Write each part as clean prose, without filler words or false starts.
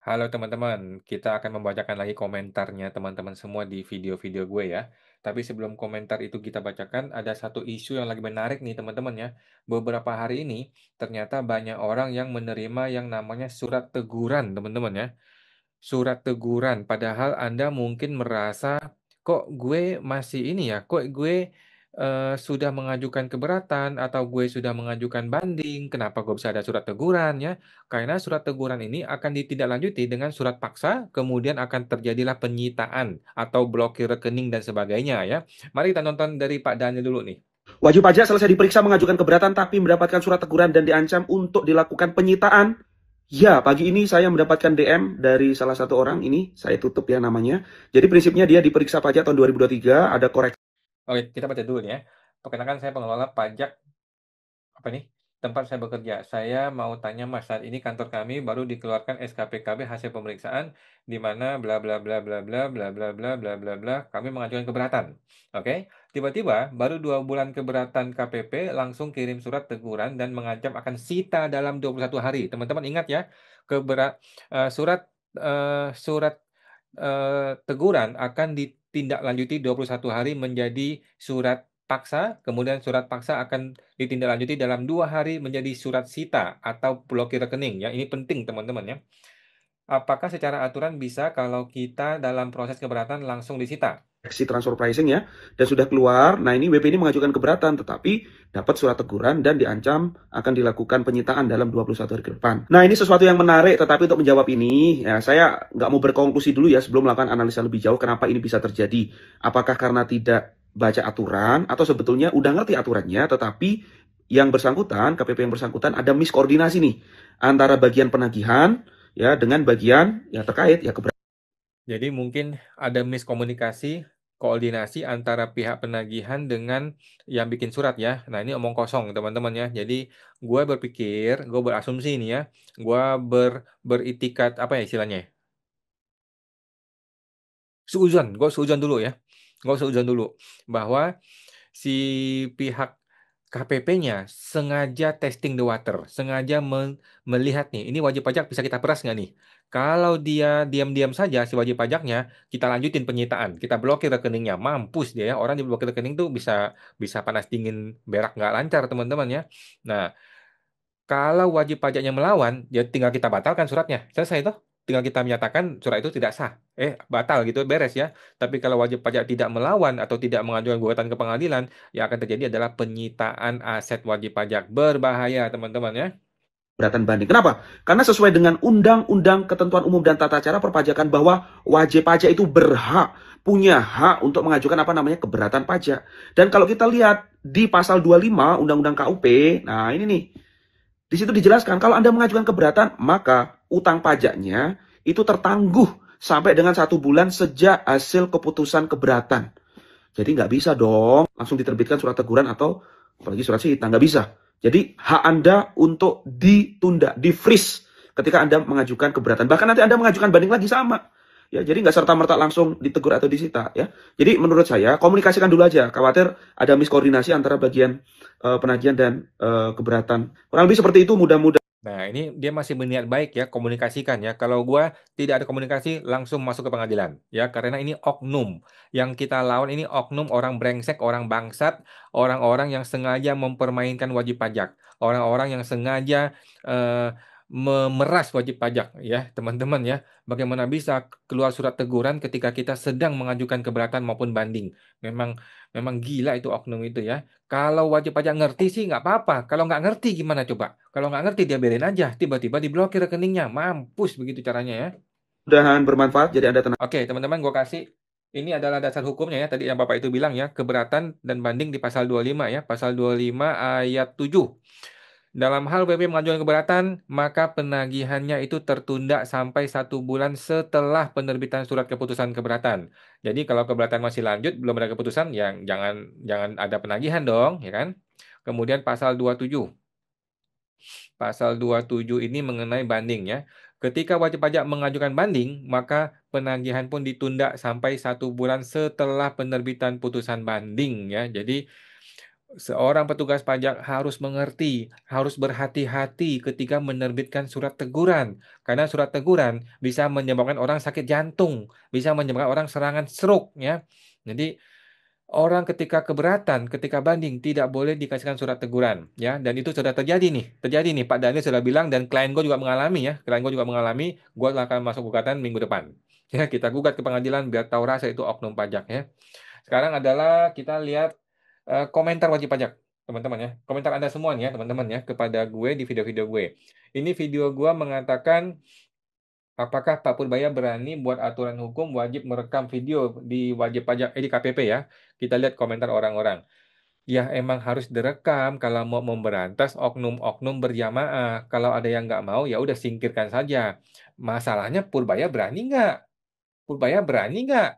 Halo teman-teman, kita akan membacakan lagi komentarnya teman-teman semua di video-video gue ya. Tapi sebelum komentar itu kita bacakan, ada satu isu yang lagi menarik nih teman-teman ya. Beberapa hari ini ternyata banyak orang yang menerima yang namanya surat teguran teman-teman ya. Surat teguran, padahal Anda mungkin merasa, kok gue masih ini ya, kok gue sudah mengajukan keberatan atau gue sudah mengajukan banding, kenapa gue bisa ada surat teguran ya? Karena surat teguran ini akan ditindaklanjuti dengan surat paksa, kemudian akan terjadilah penyitaan atau blokir rekening dan sebagainya ya. Mari kita nonton dari Pak Daniel dulu nih. Wajib pajak selesai diperiksa mengajukan keberatan tapi mendapatkan surat teguran dan diancam untuk dilakukan penyitaan. Ya, pagi ini saya mendapatkan DM dari salah satu orang ini, saya tutup ya namanya. Jadi prinsipnya dia diperiksa pajak tahun 2023, ada koreksi. Oke, kita baca dulu nih ya. Perkenalkan saya pengelola pajak apa nih? Tempat saya bekerja. Saya mau tanya Mas, saat ini kantor kami baru dikeluarkan SKPKB hasil pemeriksaan di mana bla bla bla bla bla bla bla bla bla bla bla kami mengajukan keberatan. Oke, tiba-tiba baru 2 bulan keberatan KPP langsung kirim surat teguran dan mengancam akan sita dalam 21 hari. Teman-teman ingat ya, keberat surat surat teguran akan ditindaklanjuti 21 hari menjadi surat paksa, kemudian surat paksa akan ditindaklanjuti dalam 2 hari menjadi surat sita atau blokir rekening ya. Ini penting teman-teman ya. Apakah secara aturan bisa kalau kita dalam proses keberatan langsung disita? Transfer pricing ya, dan sudah keluar. Nah ini WP ini mengajukan keberatan, tetapi dapat surat teguran dan diancam akan dilakukan penyitaan dalam 21 hari ke depan. Nah ini sesuatu yang menarik, tetapi untuk menjawab ini, ya saya nggak mau berkonklusi dulu ya sebelum melakukan analisa lebih jauh kenapa ini bisa terjadi. Apakah karena tidak baca aturan, atau sebetulnya udah ngerti aturannya, tetapi yang bersangkutan, KPP yang bersangkutan ada miskoordinasi nih, antara bagian penagihan ya dengan bagian yang terkait ya keberatan. Jadi mungkin ada miskomunikasi, koordinasi antara pihak penagihan dengan yang bikin surat ya. Nah ini omong kosong teman-teman ya. Jadi gue berpikir, gue berasumsi ini ya, gue beritikat apa ya istilahnya? Gue seuzon dulu ya. Gue seuzon dulu bahwa si pihak KPP-nya sengaja testing the water, sengaja melihat nih, ini wajib pajak bisa kita peras nggak nih? Kalau dia diam-diam saja si wajib pajaknya, kita lanjutin penyitaan, kita blokir rekeningnya, mampus dia ya. Orang diblokir rekening tuh bisa bisa panas dingin, berak nggak lancar teman-teman ya. Nah, kalau wajib pajaknya melawan, ya tinggal kita batalkan suratnya. Selesai toh. Tinggal kita menyatakan surat itu tidak sah. Batal gitu, beres ya. Tapi kalau wajib pajak tidak melawan atau tidak mengajukan gugatan ke pengadilan, yang akan terjadi adalah penyitaan aset wajib pajak. Berbahaya, teman-teman ya. Keberatan banding. Kenapa? Karena sesuai dengan Undang-Undang Ketentuan Umum dan Tata Cara Perpajakan bahwa wajib pajak itu punya hak untuk mengajukan apa namanya keberatan pajak. Dan kalau kita lihat di pasal 25 Undang-Undang KUP, nah ini nih, di situ dijelaskan kalau Anda mengajukan keberatan, maka utang pajaknya itu tertangguh sampai dengan 1 bulan sejak hasil keputusan keberatan. Jadi nggak bisa dong langsung diterbitkan surat teguran atau apalagi surat sita, nggak bisa. Jadi hak Anda untuk ditunda, di-freeze ketika Anda mengajukan keberatan. Bahkan nanti Anda mengajukan banding lagi sama. Ya, jadi nggak serta-merta langsung ditegur atau disita ya. Jadi menurut saya komunikasikan dulu aja. Khawatir ada miskoordinasi antara bagian penagihan dan keberatan. Kurang lebih seperti itu mudah-mudahan. Nah, ini dia masih berniat baik ya, komunikasikan ya. Kalau gua tidak ada komunikasi, langsung masuk ke pengadilan ya, karena ini oknum. Yang kita lawan ini oknum orang brengsek, orang bangsat, orang-orang yang sengaja mempermainkan wajib pajak, orang-orang yang sengaja eh, memeras wajib pajak ya, teman-teman ya. Bagaimana bisa keluar surat teguran ketika kita sedang mengajukan keberatan maupun banding? Memang memang gila itu oknum itu ya. Kalau wajib pajak ngerti sih nggak apa-apa. Kalau nggak ngerti gimana coba? Kalau nggak ngerti dia biarin aja. Tiba-tiba diblokir rekeningnya. Mampus begitu caranya ya. Bermanfaat jadi Anda tenang. Oke, teman-teman gue kasih. Ini adalah dasar hukumnya ya. Tadi yang Bapak itu bilang ya. Keberatan dan banding di pasal 25 ya. Pasal 25 ayat 7. Dalam hal PP mengajukan keberatan, maka penagihannya itu tertunda sampai 1 bulan setelah penerbitan surat keputusan keberatan. Jadi kalau keberatan masih lanjut, belum ada keputusan, ya jangan jangan ada penagihan dong, ya kan? Kemudian pasal 27. Pasal 27 ini mengenai banding ya. Ketika wajib pajak mengajukan banding, maka penagihan pun ditunda sampai 1 bulan setelah penerbitan putusan banding ya. Jadi Seorang petugas pajak harus mengerti, harus berhati-hati ketika menerbitkan surat teguran. Karena surat teguran bisa menyebabkan orang sakit jantung, bisa menyebabkan orang serangan stroke, ya. Jadi orang ketika keberatan, ketika banding tidak boleh dikasihkan surat teguran, ya. Dan itu sudah terjadi nih. Pak Daniel sudah bilang dan klien gue juga mengalami, ya. Klien gue juga mengalami. Gue akan masuk gugatan minggu depan. Ya, kita gugat ke pengadilan biar tahu rasa itu oknum pajak, ya. Sekarang adalah kita lihat komentar wajib pajak, teman-teman, ya. Komentar Anda semua nih, ya, teman-teman, ya, kepada gue di video-video gue. Ini video gue mengatakan apakah Pak Purbaya berani buat aturan hukum wajib merekam video di wajib pajak di KPP, ya. Kita lihat komentar orang-orang. Ya emang harus direkam kalau mau memberantas oknum-oknum berjamaah. Kalau ada yang nggak mau ya udah singkirkan saja. Masalahnya Purbaya berani nggak? Purbaya berani nggak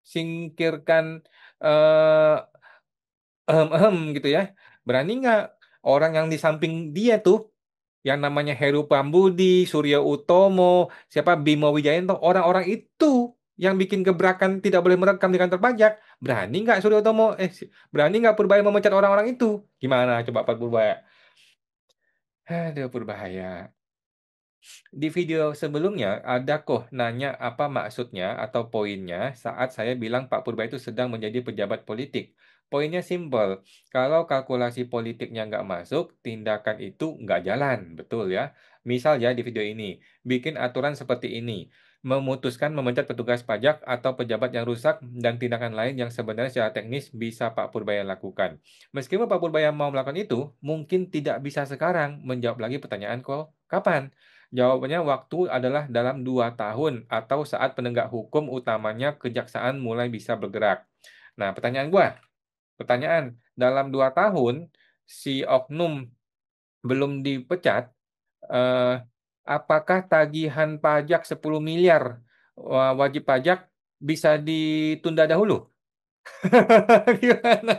singkirkan eh gitu, ya. Berani nggak orang yang di samping dia tuh, yang namanya Heru Pambudi, Surya Utomo, siapa Bimo Wijayanto, orang-orang itu yang bikin gebrakan tidak boleh merekam di kantor pajak. Berani nggak Surya Utomo? Berani nggak Purbaya memecat orang-orang itu? Gimana coba Pak Purbaya? Aduh, Purbaya. Di video sebelumnya ada kok nanya apa maksudnya atau poinnya saat saya bilang Pak Purba itu sedang menjadi pejabat politik. Poinnya simpel, kalau kalkulasi politiknya nggak masuk, tindakan itu nggak jalan, betul, ya. Misal ya di video ini, bikin aturan seperti ini, memutuskan memecat petugas pajak atau pejabat yang rusak dan tindakan lain yang sebenarnya secara teknis bisa Pak Purbaya lakukan. Meskipun Pak Purbaya mau melakukan itu, mungkin tidak bisa sekarang menjawab lagi pertanyaan kok kapan. Jawabannya waktu adalah dalam 2 tahun atau saat penegak hukum utamanya kejaksaan mulai bisa bergerak. Nah, pertanyaan, dalam 2 tahun si oknum belum dipecat, eh, apakah tagihan pajak 10 miliar wajib pajak bisa ditunda dahulu? Gimana?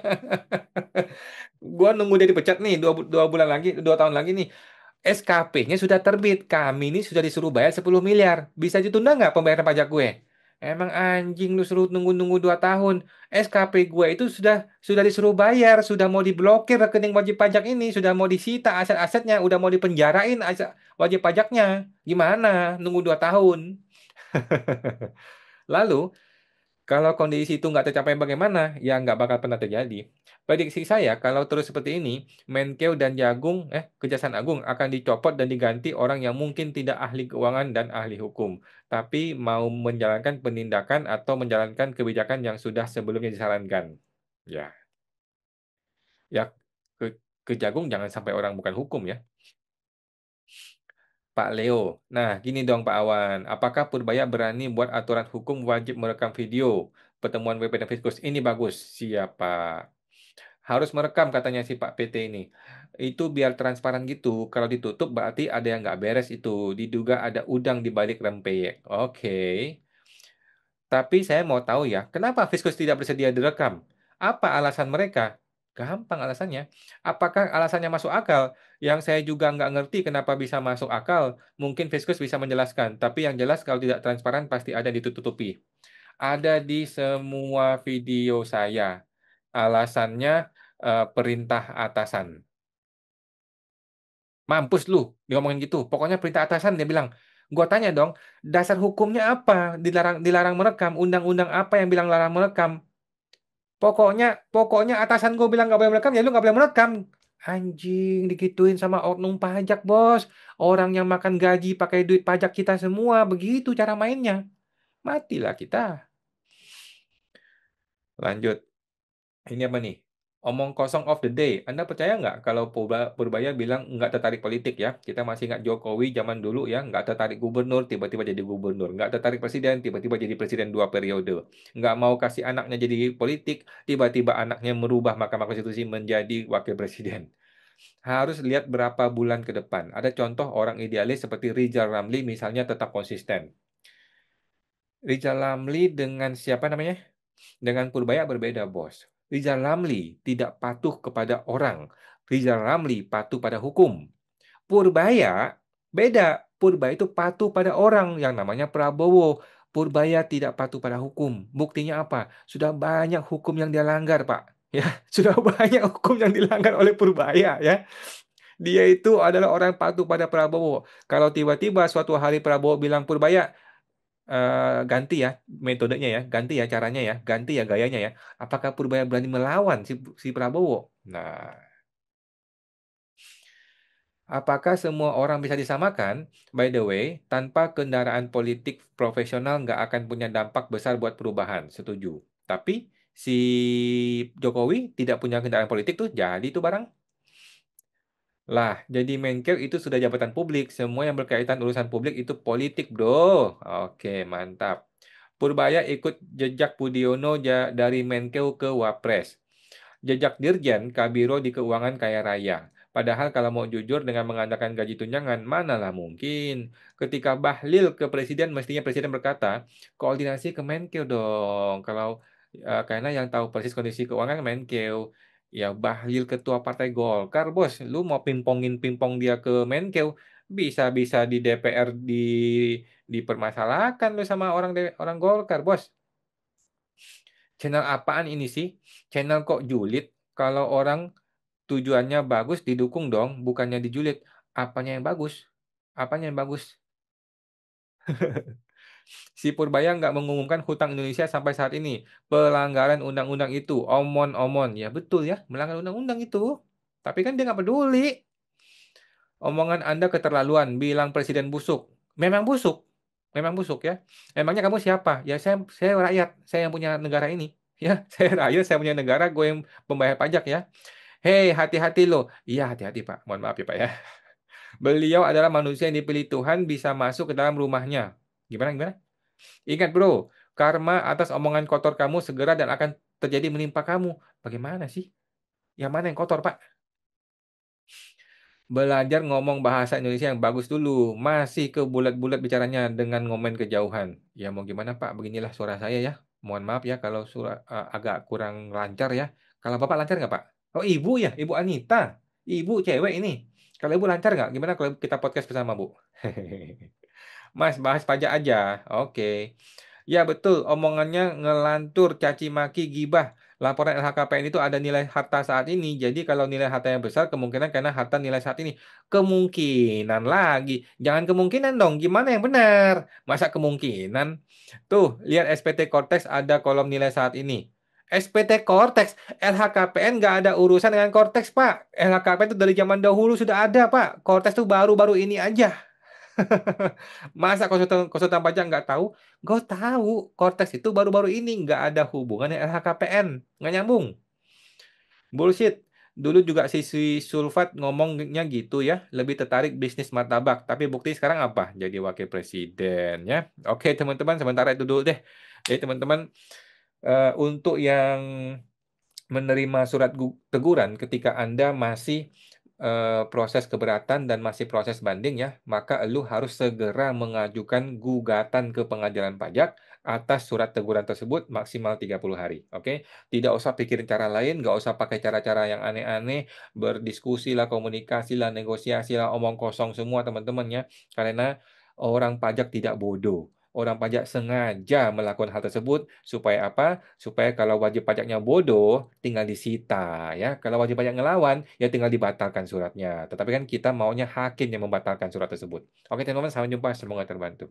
Gua nunggu dia dipecat nih 2 bulan lagi, 2 tahun lagi nih. SKP-nya sudah terbit. Kami ini sudah disuruh bayar 10 miliar. Bisa ditunda nggak pembayaran pajak gue? Emang anjing lu suruh nunggu-nunggu 2 tahun. SKP gue itu sudah disuruh bayar, sudah mau diblokir rekening wajib pajak ini, sudah mau disita aset-asetnya, udah mau dipenjarain aset wajib pajaknya. Gimana? Nunggu 2 tahun. Lalu kalau kondisi itu nggak tercapai bagaimana? Ya nggak bakal pernah terjadi. Prediksi saya kalau terus seperti ini, Menkeu dan Kejaksaan Agung akan dicopot dan diganti orang yang mungkin tidak ahli keuangan dan ahli hukum, tapi mau menjalankan penindakan atau menjalankan kebijakan yang sudah sebelumnya disarankan. Ya, ya ke Kejagung jangan sampai orang bukan hukum, ya. Pak Leo. Nah, gini dong Pak Awan. Apakah Purbaya berani buat aturan hukum wajib merekam video pertemuan WP dan Fiskus? Ini bagus. Siapa? Harus merekam katanya si Pak PT ini. Itu biar transparan gitu. Kalau ditutup berarti ada yang nggak beres itu. Diduga ada udang di balik rempeyek. Oke. Tapi saya mau tahu ya, kenapa Fiskus tidak bersedia direkam? Apa alasan mereka? Gampang alasannya. Apakah alasannya masuk akal? Yang saya juga nggak ngerti kenapa bisa masuk akal. Mungkin Fiskus bisa menjelaskan. Tapi yang jelas kalau tidak transparan pasti ada ditutupi. Ada di semua video saya. Alasannya perintah atasan. Mampus lu, dia ngomongin gitu. Pokoknya perintah atasan dia bilang. Gua tanya dong, dasar hukumnya apa? Dilarang dilarang merekam. Undang-undang apa yang bilang larang merekam? Pokoknya pokoknya atasan gue bilang nggak boleh merekam, ya lu nggak boleh merekam. Anjing digituin sama oknum pajak, bos. Orang yang makan gaji pakai duit pajak kita semua. Begitu cara mainnya. Matilah kita. Lanjut. Ini apa nih? Omong kosong of the day. Anda percaya nggak kalau Purbaya bilang nggak tertarik politik, ya? Kita masih ingat Jokowi zaman dulu, ya, nggak tertarik gubernur, tiba-tiba jadi gubernur. Nggak tertarik presiden, tiba-tiba jadi presiden 2 periode. Nggak mau kasih anaknya jadi politik, tiba-tiba anaknya merubah Mahkamah Konstitusi menjadi wakil presiden. Harus lihat berapa bulan ke depan. Ada contoh orang idealis seperti Rizal Ramli misalnya tetap konsisten. Rizal Ramli dengan siapa namanya? Dengan Purbaya berbeda, bos. Rizal Ramli tidak patuh kepada orang. Rizal Ramli patuh pada hukum. Purbaya beda. Purbaya itu patuh pada orang yang namanya Prabowo. Purbaya tidak patuh pada hukum. Buktinya apa? Sudah banyak hukum yang dia langgar, Pak. Ya, sudah banyak hukum yang dilanggar oleh Purbaya ya. Dia itu adalah orang patuh pada Prabowo. Kalau tiba-tiba suatu hari Prabowo bilang Purbaya, ganti ya metodenya ya, ganti ya caranya ya, ganti ya gayanya ya. Apakah Purbaya berani melawan si Prabowo? Nah, apakah semua orang bisa disamakan? By the way, tanpa kendaraan politik profesional nggak akan punya dampak besar buat perubahan. Setuju. Tapi si Jokowi tidak punya kendaraan politik tuh jadi tuh barang. Lah, jadi Menkeu itu sudah jabatan publik. Semua yang berkaitan urusan publik itu politik, bro. Oke, mantap. Purbaya ikut jejak Budiono dari Menkeu ke Wapres. Jejak Dirjen Kabiro di Keuangan Kaya Raya. Padahal kalau mau jujur dengan mengandalkan gaji tunjangan, manalah mungkin. Ketika Bahlil ke Presiden, mestinya Presiden berkata, koordinasi ke Menkeu dong. Karena yang tahu persis kondisi keuangan Menkeu. Ya Bahlil Ketua Partai Golkar, bos. Lu mau pimpong dia ke Menkeu, bisa-bisa di DPR dipermasalahkan lu sama orang Golkar, bos. Channel apaan ini sih? Channel kok julid? Kalau orang tujuannya bagus didukung dong, bukannya dijulit. Apanya yang bagus? Apanya yang bagus? Si Purbaya nggak mengumumkan hutang Indonesia sampai saat ini. Pelanggaran undang-undang itu. Omon-omon. Ya betul ya, melanggar undang-undang itu. Tapi kan dia nggak peduli. Omongan Anda keterlaluan, bilang Presiden busuk. Memang busuk. Memang busuk ya. Emangnya kamu siapa? Ya saya rakyat. Saya yang punya negara ini. Ya, saya rakyat, saya punya negara, gue yang pembayar pajak ya. Hei, hati-hati loh. Iya, hati-hati Pak. Mohon maaf ya Pak ya. Beliau adalah manusia yang dipilih Tuhan bisa masuk ke dalam rumahnya. Gimana, gimana? Ingat bro, karma atas omongan kotor kamu segera dan akan terjadi menimpa kamu. Bagaimana sih? Yang mana yang kotor, Pak? Belajar ngomong bahasa Indonesia yang bagus dulu. Masih ke bulat-bulat bicaranya dengan ngomen kejauhan. Ya mau gimana, Pak? Beginilah suara saya ya. Mohon maaf ya kalau agak kurang lancar ya. Kalau Bapak lancar nggak, Pak? Oh, Ibu ya? Ibu Anita. Ibu cewek ini. Kalau Ibu lancar nggak? Gimana kalau kita podcast bersama, Bu? Mas, bahas pajak aja. Oke. Ya betul, omongannya ngelantur, caci maki, gibah. Laporan LHKPN itu ada nilai harta saat ini. Jadi kalau nilai hartanya besar, kemungkinan karena harta nilai saat ini. Kemungkinan lagi. Jangan kemungkinan dong. Gimana yang benar? Masa kemungkinan? Tuh, lihat SPT Cortex ada kolom nilai saat ini. SPT Cortex, LHKPN nggak ada urusan dengan Cortex, Pak. LHKPN itu dari zaman dahulu sudah ada, Pak. Cortex itu baru-baru ini aja. Masa konsultan konsultan pajak nggak tahu? Gue tahu. Cortex itu baru-baru ini nggak ada hubungan dengan LHKPN, nggak nyambung. Bullshit. Dulu juga si Sulfat ngomongnya gitu ya, lebih tertarik bisnis martabak. Tapi bukti sekarang apa? Jadi wakil presiden ya. Oke teman-teman, sementara itu dulu deh. Jadi teman-teman, untuk yang menerima surat teguran ketika Anda masih proses keberatan dan masih proses banding ya, maka lu harus segera mengajukan gugatan ke pengadilan pajak atas surat teguran tersebut maksimal 30 hari. Oke? Tidak usah pikirin cara lain, nggak usah pakai cara-cara yang aneh-aneh, berdiskusi lah, komunikasi lah, negosiasi lah, omong kosong semua teman-teman ya. Karena orang pajak tidak bodoh. Orang pajak sengaja melakukan hal tersebut supaya apa? Supaya kalau wajib pajaknya bodoh, tinggal disita ya. Kalau wajib pajak ngelawan, ya tinggal dibatalkan suratnya. Tetapi kan kita maunya hakim yang membatalkan surat tersebut. Oke, teman-teman, sampai jumpa. Semoga terbantu.